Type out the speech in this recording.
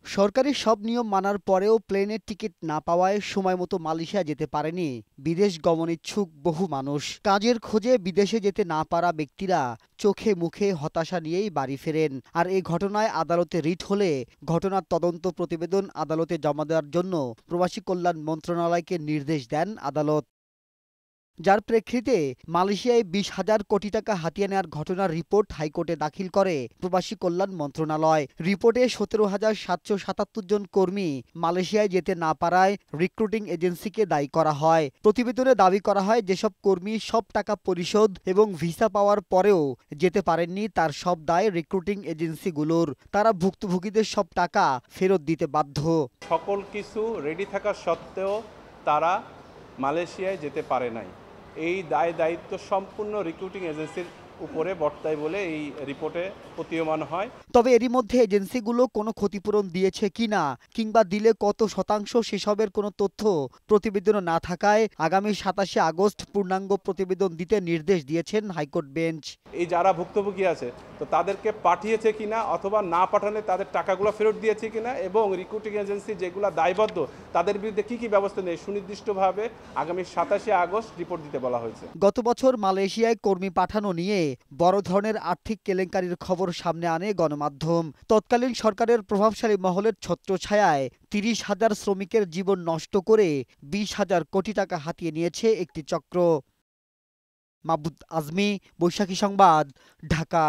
সরকারি সব নিয়ম মানার পরেও প্লেনের টিকিট না পাওয়ায় সময়মতো মালয়েশিয়া যেতে পারেনি বিদেশ গমনেচ্ছুক বহু মানুষ। কাজের খোঁজে বিদেশে যেতে না পারা ব্যক্তিরা চোখে মুখে হতাশা নিয়েই বাড়ি ফেরেন। আর এই ঘটনায় আদালতে রিট হলে ঘটনার তদন্ত প্রতিবেদন আদালতে জমা দেওয়ার জন্য প্রবাসী কল্যাণ মন্ত্রণালয়কে নির্দেশ দেন আদালত। যার প্রেক্ষিতে মালয়েশিয়ায় 20,000 কোটি টাকা হাতিয়ে নেওয়ার ঘটনার রিপোর্ট হাইকোর্টে দাখিল করে প্রবাসী কল্যাণ মন্ত্রণালয়। রিপোর্টে 17,777 জন কর্মী মালয়েশিয়ায় যেতে না পারায় রিক্রুটিং এজেন্সিকে দায়ী করা হয়। প্রতিবেদনে দাবি করা হয়, যেসব কর্মী সব টাকা পরিশোধ এবং ভিসা পাওয়ার পরেও যেতে পারেননি তার সব দায় রিক্রুটিং এজেন্সিগুলোর। তারা ভুক্তভোগীদের সব টাকা ফেরত দিতে বাধ্য। সকল কিছু রেডি থাকা সত্ত্বেও তারা মালয়েশিয়ায় যেতে পারে নাই। এই দায়িত্ব সম্পূর্ণ রিক্রুটিং এজেন্সির উপরে বর্তায় বলে এই রিপোর্টে প্রতীয়মান হয়। তবে এরই মধ্যে এজেন্সিগুলো কোনো ক্ষতিপূরণ দিয়েছে কিনা কিংবা দিলে কত শতাংশ সেসবের কোনো তথ্য প্রতিবেদনে না থাকায় আগামী 27শে আগস্ট পূর্ণাঙ্গ প্রতিবেদন দিতে নির্দেশ দিয়েছেন হাইকোর্ট বেঞ্চ। এই যারা ভুক্তভোগী আছে তো তাদেরকে পাঠিয়েছে কিনা অথবা না পাঠালে তাদের টাকাগুলো ফেরত দিয়েছে কিনা এবং রিক্রুটিং এজেন্সি যেগুলো দায়বদ্ধ তাদের বিরুদ্ধে কি ব্যবস্থা নেয় সুনির্দিষ্টভাবে আগামী 27শে আগস্ট রিপোর্ট দিতে বলা হয়েছে। গত বছর মালয়েশিয়ায় কর্মী পাঠানো নিয়ে বড় ধরনের আর্থিক কেলেঙ্কারির খবর সামনে আনে গণমাধ্যম। তৎকালীন সরকারের প্রভাবশালী মহলের ছত্রছায়ায় 30,000 শ্রমিকের জীবন নষ্ট করে 20,000 কোটি টাকা হাতিয়ে নিয়েছে একটি চক্র। মাহবুব আজমি, বৈশাখী সংবাদ, ঢাকা।